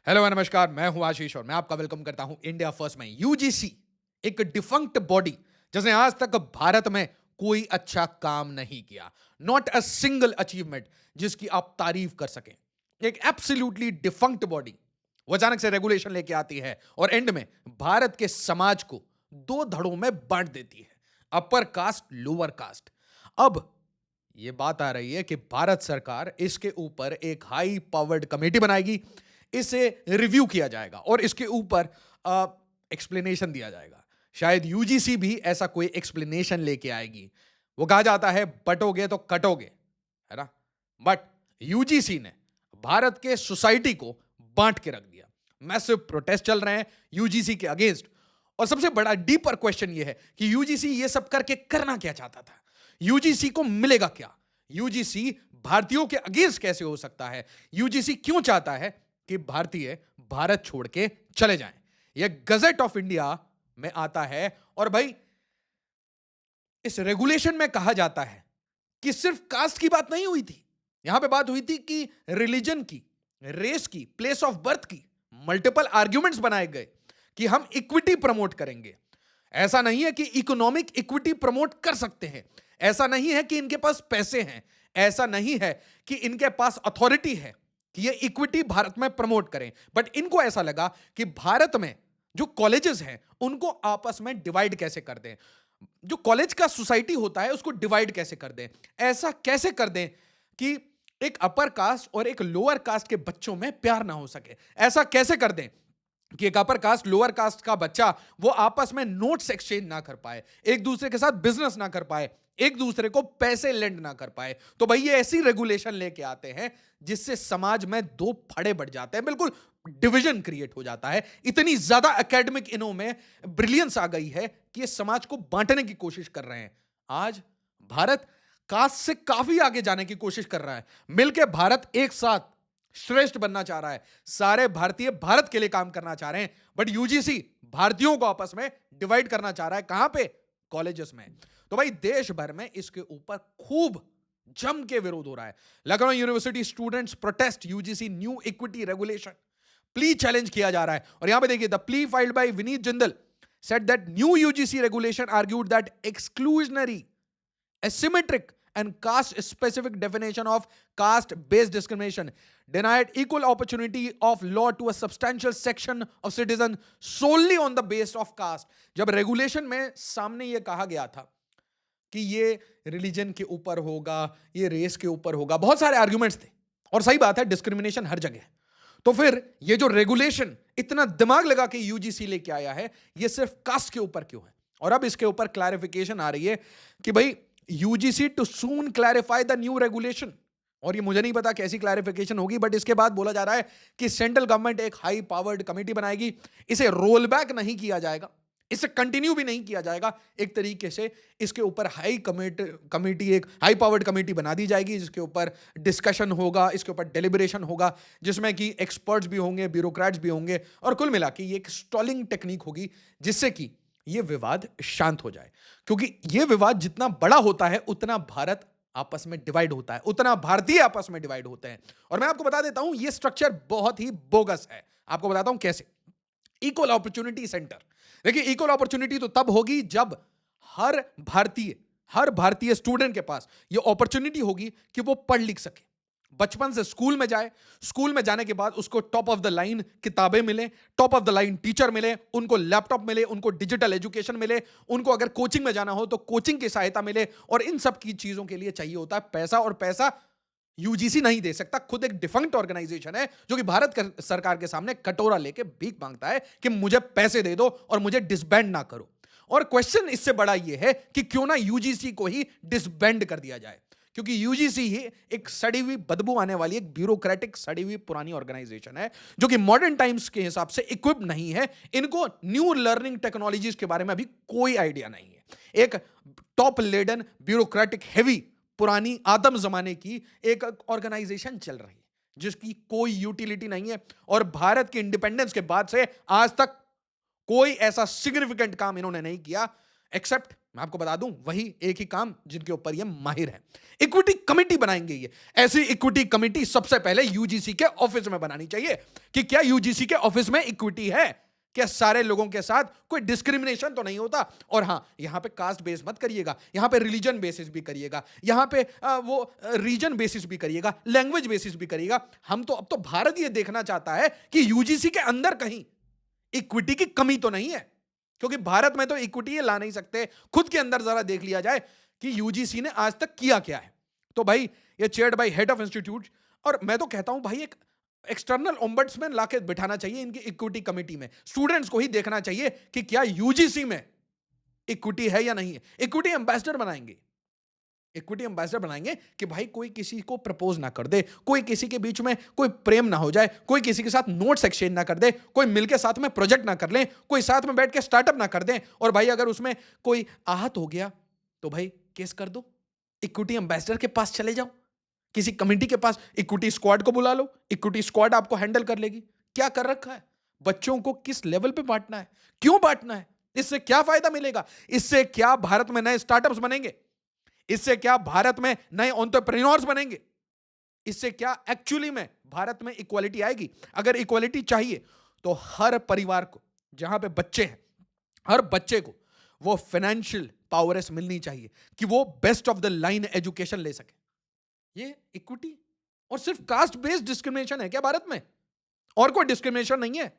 Hello नमस्कार, मैं हूं आशीष और मैं आपका वेलकम करता हूं इंडिया फर्स्ट में। यूजीसी एक डिफंक्ट बॉडी जिसने आज तक भारत में कोई अच्छा काम नहीं किया। नॉट अ सिंगल अचीवमेंट जिसकी आप तारीफ कर सकें। एक एब्सोल्युटली डिफंक्ट बॉडी वो अचानक से रेगुलेशन लेके आती है और एंड में भारत के समाज को दो धड़ों में बांट देती है, अपर कास्ट लोअर कास्ट। अब ये बात आ रही है कि भारत सरकार इसके ऊपर एक हाई पावर्ड कमेटी बनाएगी, इसे रिव्यू किया जाएगा और इसके ऊपर एक्सप्लेनेशन दिया जाएगा। शायद यूजीसी भी ऐसा कोई एक्सप्लेनेशन लेके आएगी। वो कहा जाता है बटोगे तो कटोगे, है ना? बट यूजीसी ने भारत के सोसाइटी को बांट के रख दिया। मैसिव प्रोटेस्ट चल रहे हैं यूजीसी के अगेंस्ट। और सबसे बड़ा डीपर क्वेश्चन यह है कि यूजीसी ये सब करके करना क्या चाहता था? यूजीसी को मिलेगा क्या? यूजीसी भारतीयों के अगेंस्ट कैसे हो सकता है? यूजीसी क्यों चाहता है कि भारतीय भारत छोड़ के चले जाएं? यह गजट ऑफ इंडिया में आता है। और भाई, इस रेगुलेशन में कहा जाता है कि सिर्फ कास्ट की बात नहीं हुई थी। यहां पे बात हुई थी कि रिलीजन की, रेस की, प्लेस ऑफ बर्थ की। मल्टीपल आर्ग्यूमेंट्स बनाए गए कि हम इक्विटी प्रमोट करेंगे। ऐसा नहीं है कि इकोनॉमिक इक्विटी प्रमोट कर सकते हैं, ऐसा नहीं है कि इनके पास पैसे हैं, ऐसा नहीं है कि इनके पास अथॉरिटी है कि ये इक्विटी भारत में प्रमोट करें। बट इनको ऐसा लगा कि भारत में जो कॉलेजेस हैं उनको आपस में डिवाइड कैसे कर दें, जो कॉलेज का सोसाइटी होता है उसको डिवाइड कैसे कर दें। ऐसा कैसे कर दें कि एक अपर कास्ट और एक लोअर कास्ट के बच्चों में प्यार ना हो सके। ऐसा कैसे कर दें कि एक अपर कास्ट लोअर कास्ट का बच्चा वो आपस में नोट्स एक्सचेंज ना कर पाए, एक दूसरे के साथ बिजनेस ना कर पाए, एक दूसरे को पैसे लेंड ना कर पाए। तो भाई ये ऐसी रेगुलेशन लेके आते हैं जिससे समाज में दो फड़े बढ़ जाते हैं, बिल्कुल डिवीजन क्रिएट हो जाता है। इतनी ज्यादा एकेडमिक इनों में ब्रिलियंस आ गई है कि ये समाज को बांटने की कोशिश कर रहे हैं। आज भारत कास्ट से काफी आगे जाने की कोशिश कर रहा है। मिलकर भारत एक साथ श्रेष्ठ बनना चाह रहा है। सारे भारतीय भारत के लिए काम करना चाह रहे हैं। बट यूजीसी भारतीयों को आपस में डिवाइड करना चाह रहा है। कहां पे? कॉलेजेस में। तो भाई देश भर में इसके ऊपर खूब जम के विरोध हो रहा है। Lucknow university students protest UGC new equity regulation. Plea challenge किया जा रहा है। और यहां पे देखिए, the plea filed by Vineet Jindal said that new UGC regulation argued that exclusionary, asymmetric and caste specific definition of caste based discrimination denied equal opportunity of law to a substantial section of citizens solely on the base of caste। जब regulation में सामने ये कहा गया था कि ये religion के ऊपर होगा, ये रेस के ऊपर होगा, बहुत सारे आर्ग्यूमेंट्स थे। और सही बात है, डिस्क्रिमिनेशन हर जगह है। तो फिर ये जो रेगुलेशन इतना दिमाग लगा के यूजीसी लेके आया है, ये सिर्फ कास्ट के ऊपर क्यों है? और अब इसके ऊपर क्लैरिफिकेशन आ रही है कि भाई UGC too soon clarify the new regulation. और ये मुझे नहीं पता कैसी क्लैरिफिकेशन होगी, बट इसके बाद बोला जा रहा है कि सेंट्रल गवर्नमेंट एक हाई पावर्ड कमेटी बनाएगी। इसे रोल बैक नहीं किया जाएगा, इसे कंटिन्यू भी नहीं किया जाएगा। एक तरीके से इसके ऊपर हाई कमेटी एक हाई पावर्ड कमेटी बना दी जाएगी, जिसके ऊपर डिस्कशन होगा, इसके ऊपर डेलिब्रेशन होगा, जिसमें कि एक्सपर्ट्स भी होंगे, ब्यूरोक्रेट्स भी होंगे। और कुल मिला के ये एक स्टॉलिंग टेक्निक होगी जिससे कि ये विवाद शांत हो जाए। क्योंकि ये विवाद जितना बड़ा होता है उतना भारत आपस में डिवाइड होता है, उतना भारतीय आपस में डिवाइड होते हैं। और मैं आपको बता देता हूं ये स्ट्रक्चर बहुत ही बोगस है। आपको बताता हूं कैसे। Equal opportunity centre. देखिए, इक्वल अपॉर्चुनिटी तो तब होगी जब हर भारतीय स्टूडेंट के पास ये अपॉर्चुनिटी होगी कि वो पढ़ लिख सके। बचपन से स्कूल में जाए, स्कूल में जाने के बाद उसको टॉप ऑफ द लाइन किताबें मिले, top of the line teacher मिले, उनको लैपटॉप मिले, उनको डिजिटल एजुकेशन मिले, उनको अगर कोचिंग में जाना हो तो कोचिंग की सहायता मिले। और इन सब की चीजों के लिए चाहिए होता है पैसा, और पैसा यूजीसी नहीं दे सकता। खुद एक डिफंक्ट ऑर्गेनाइजेशन है जो कि भारत सरकार के सामने कटोरा लेके भीख मांगता है कि मुझे पैसे दे दो और मुझे डिसबैंड ना करो। और क्वेश्चन इससे बड़ा यह है कि क्यों ना यूजीसी को ही डिसबैंड कर दिया जाए, क्योंकि यूजीसी ही एक सड़ी हुई, बदबू आने वाली, एक ब्यूरोक्रेटिक सड़ी हुई पुरानी ऑर्गेनाइजेशन है जो कि मॉडर्न टाइम्स के हिसाब से इक्विप नहीं है। इनको न्यू लर्निंग टेक्नोलॉजीज के बारे में अभी कोई आइडिया नहीं है। एक टॉप लेडन ब्यूरोक्रेटिक हेवी पुरानी आदम जमाने की एक ऑर्गेनाइजेशन चल रही है जिसकी कोई यूटिलिटी नहीं है। और भारत के इंडिपेंडेंस के बाद से आज तक कोई ऐसा सिग्निफिकेंट काम इन्होंने नहीं किया एक्सेप्ट मैं आपको बता दूं, वही एक ही काम जिनके ऊपर ये माहिर है। इक्विटी कमेटी बनाएंगे ये। ऐसी इक्विटी कमेटी सबसे पहले यूजीसी के ऑफिस में बनानी चाहिए कि क्या यूजीसी के ऑफिस में इक्विटी है, क्या सारे लोगों के साथ कोई डिस्क्रिमिनेशन तो नहीं होता। और हां, यहां पे कास्ट बेस मत करिएगा, यहां पे रिलीजन बेसिस भी करिएगा, यहां पे वो रीजन बेसिस भी करिएगा, लैंग्वेज बेसिस भी करिएगा। हम तो अब तो भारत ये देखना चाहता है कि यूजीसी के अंदर कहीं इक्विटी की कमी तो नहीं है, क्योंकि भारत में तो इक्विटी ला नहीं सकते। खुद के अंदर जरा देख लिया जाए कि यूजीसी ने आज तक किया क्या है। तो भाई ये chaired by head of institute, और मैं तो कहता हूं भाई एक एक्सटर्नल ओम्बड्समैन लाके बिठाना चाहिए इनकी इक्विटी कमेटी में। स्टूडेंट्स को ही देखना चाहिए कि क्या यूजीसी में इक्विटी है या नहीं है। इक्विटी एम्बेसडर बनाएंगे, इक्विटी एम्बेसडर बनाएंगे कि भाई कोई किसी को प्रपोज ना कर दे, कोई किसी के बीच में कोई प्रेम ना हो जाए, कोई किसी के साथ नोट्स एक्सचेंज ना कर दे, कोई मिलके साथ में प्रोजेक्ट ना कर ले, कोई साथ में बैठ के स्टार्टअप ना कर दे। और भाई अगर उसमें कोई आहत हो गया तो भाई केस कर दो, इक्विटी एम्बेसडर के पास चले जाओ, किसी कमेटी के पास इक्विटी स्क्वाड को बुला लो, इक्विटी स्क्वाड आपको हैंडल कर लेगी। क्या कर रखा है, बच्चों को किस लेवल पे बांटना है, क्यों बांटना है, इससे क्या फायदा मिलेगा, इससे क्या भारत में नए स्टार्टअप्स बनेंगे, इससे क्या भारत में नए एंटरप्रेन्योर्स बनेंगे, इससे क्या एक्चुअली में भारत में इक्वालिटी आएगी। अगर इक्वालिटी चाहिए तो हर परिवार को, जहां पे बच्चे हैं, हर बच्चे को वो फाइनेंशियल पावरस मिलनी चाहिए कि वो best of the line education ले सके। ये इक्विटी और सिर्फ कास्ट बेस्ड डिस्क्रिमिनेशन है क्या भारत में? और कोई डिस्क्रिमिनेशन नहीं है।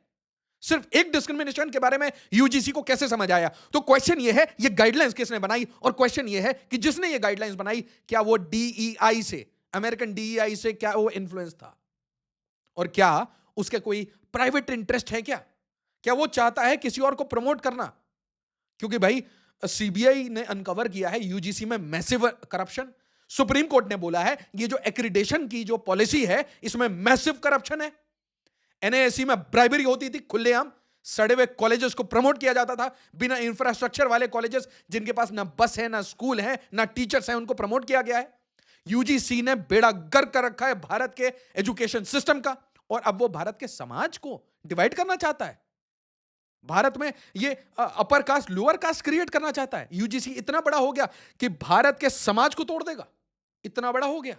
सिर्फ एक डिस्क्रिमिनेशन के बारे में यूजीसी को कैसे समझ आया? तो क्वेश्चन ये है, ये गाइडलाइंस किसने बनाई? और क्वेश्चन ये है कि जिसने ये गाइडलाइंस बनाई, क्या वो डीईआई से, अमेरिकन डीईआई से क्या वो इन्फ्लुएंस था? और क्या उसके कोई प्राइवेट इंटरेस्ट है क्या? क्या वो चाहता है किसी और को प्रमोट करना? क्योंकि भाई सीबीआई ने अनकवर किया है यूजीसी में मैसिव करप्शन। सुप्रीम कोर्ट ने बोला है ये जो एक्रीडेशन की जो पॉलिसी है इसमें मैसिव करप्शन है। एनएएससी में ब्राइबरी होती थी खुलेआम, सड़े हुए कॉलेजेस को प्रमोट किया जाता था, बिना इंफ्रास्ट्रक्चर वाले कॉलेजेस जिनके पास ना बस है, ना स्कूल है, ना टीचर्स है, उनको प्रमोट किया गया है। यूजीसी ने बेड़ा गर्क कर रखा है भारत के एजुकेशन सिस्टम का, और अब वो भारत के समाज को डिवाइड करना चाहता है। भारत में ये upper caste lower caste create करना चाहता है। यूजीसी इतना बड़ा हो गया कि भारत के समाज को तोड़ देगा, इतना बड़ा हो गया।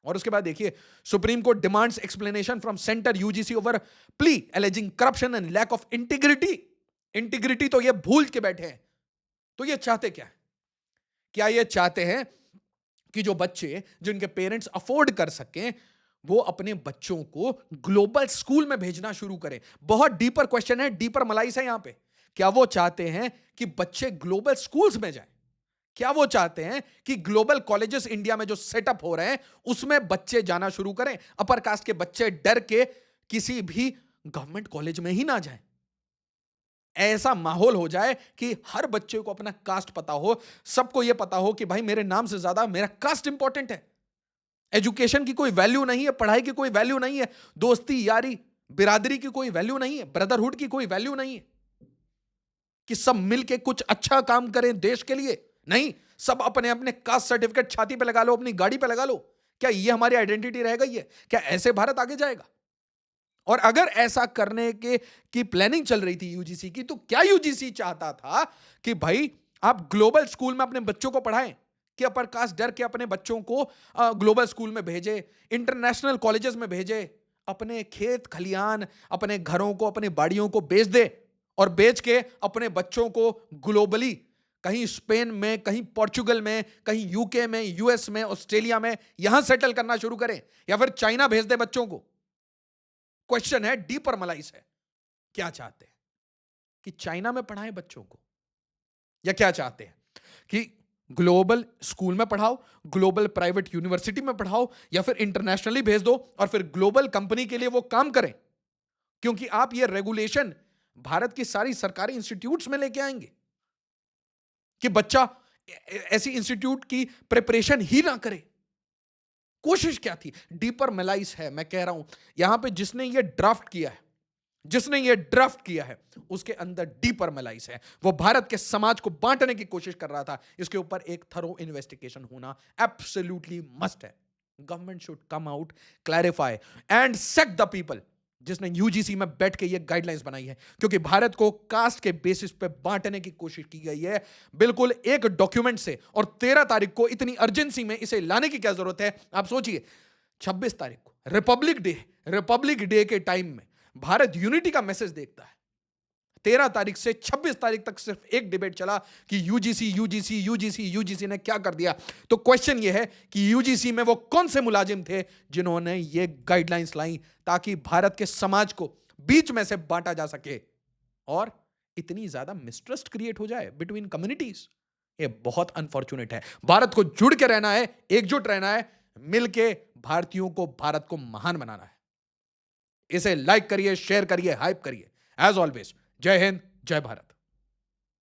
और उसके बाद देखिए, supreme court demands explanation from centre UGC over plea alleging corruption and lack of integrity. Integrity तो ये भूल के बैठे हैं। तो ये चाहते क्या है? क्या ये चाहते हैं कि जो बच्चे जिनके पेरेंट्स अफोर्ड कर सकें वो अपने बच्चों को ग्लोबल स्कूल में भेजना शुरू करें? बहुत डीपर क्वेश्चन है, डीपर मलाइस है यहां पे। क्या वो चाहते हैं कि बच्चे ग्लोबल स्कूल्स में जाएं? क्या वो चाहते हैं कि ग्लोबल कॉलेजेस इंडिया में जो सेटअप हो रहे हैं उसमें बच्चे जाना शुरू करें, अपर कास्ट के बच्चे डर के किसी भी गवर्नमेंट कॉलेज में ही ना जाएं? ऐसा माहौल हो जाए कि हर बच्चे को अपना कास्ट पता हो, सबको यह पता हो कि भाई मेरे नाम से ज्यादा मेरा कास्ट इंपॉर्टेंट है। एजुकेशन की कोई वैल्यू नहीं है, पढ़ाई की कोई वैल्यू नहीं है, दोस्ती यारी बिरादरी की कोई वैल्यू नहीं है, ब्रदरहुड की कोई वैल्यू नहीं है कि सब मिलके कुछ अच्छा काम करें देश के लिए। नहीं, सब अपने अपने कास्ट सर्टिफिकेट छाती पे लगा लो, अपनी गाड़ी पे लगा लो। क्या ये हमारी आइडेंटिटी रह गई है? क्या ऐसे भारत आगे जाएगा? और अगर ऐसा करने के की प्लानिंग चल रही थी यूजीसी की, तो क्या यूजीसी चाहता था कि भाई आप ग्लोबल स्कूल में अपने बच्चों को पढ़ाएं, कि अपर कास्ट डर के अपने बच्चों को ग्लोबल स्कूल में भेजे, इंटरनेशनल कॉलेजेस में भेजे, अपने खेत खलियान, अपने घरों को, अपनी बाड़ियों को बेच दे, और बेच के अपने बच्चों को ग्लोबली कहीं स्पेन में, कहीं पोर्चुगल में, कहीं यूके में, यूएस में, ऑस्ट्रेलिया में यहां सेटल करना शुरू करें, या फिर चाइना भेज दे बच्चों को? क्वेश्चन है, डीपर मलाइस है। क्या चाहते हैं कि चाइना में पढ़ाएं बच्चों को, या क्या चाहते हैं कि ग्लोबल स्कूल में पढ़ाओ, ग्लोबल प्राइवेट यूनिवर्सिटी में पढ़ाओ, या फिर इंटरनेशनली भेज दो और फिर ग्लोबल कंपनी के लिए वो काम करें? क्योंकि आप ये रेगुलेशन भारत की सारी सरकारी इंस्टीट्यूट्स में लेके आएंगे कि बच्चा ऐसी इंस्टीट्यूट की प्रिपरेशन ही ना करे। कोशिश क्या थी? डीपर मलाइस है, मैं कह रहा हूं। यहां पे जिसने ये ड्राफ्ट किया है, जिसने ये ड्राफ्ट किया है, उसके अंदर डीपर मलाइस है। वो भारत के समाज को बांटने की कोशिश कर रहा था। इसके ऊपर एक थरो इन्वेस्टिगेशन होना एब्सोल्युटली मस्ट है। Government should come out, clarify and set the people जिसने यूजीसी में बैठ के ये गाइडलाइंस बनाई है, क्योंकि भारत को कास्ट के बेसिस पे बांटने की कोशिश की गई है बिल्कुल एक डॉक्यूमेंट से। और 13 तारीख को इतनी अर्जेंसी में इसे लाने की क्या जरूरत है? आप सोचिए, 26 तारीख को रिपब्लिक डे के टाइम में भारत यूनिटी का मैसेज देखता है। 13 तारीख से 26 तारीख तक सिर्फ एक डिबेट चला कि यूजीसी ने क्या कर दिया। तो क्वेश्चन यह है कि यूजीसी में वो कौन से मुलाजिम थे जिन्होंने ये गाइडलाइंस लाई ताकि भारत के समाज को बीच में से बांटा जा सके और इतनी ज्यादा मिसट्रस्ट क्रिएट हो जाए बिटवीन कम्युनिटीज। ये बहुत अनफॉर्चुनेट है। भारत को जुड़ के रहना है, एकजुट रहना है, मिलके भारतीयों को, भारत को महान बनाना है। इसे लाइक करिए, शेयर करिए, हाइप करिए। एज ऑलवेज, जय हिंद, जय भारत।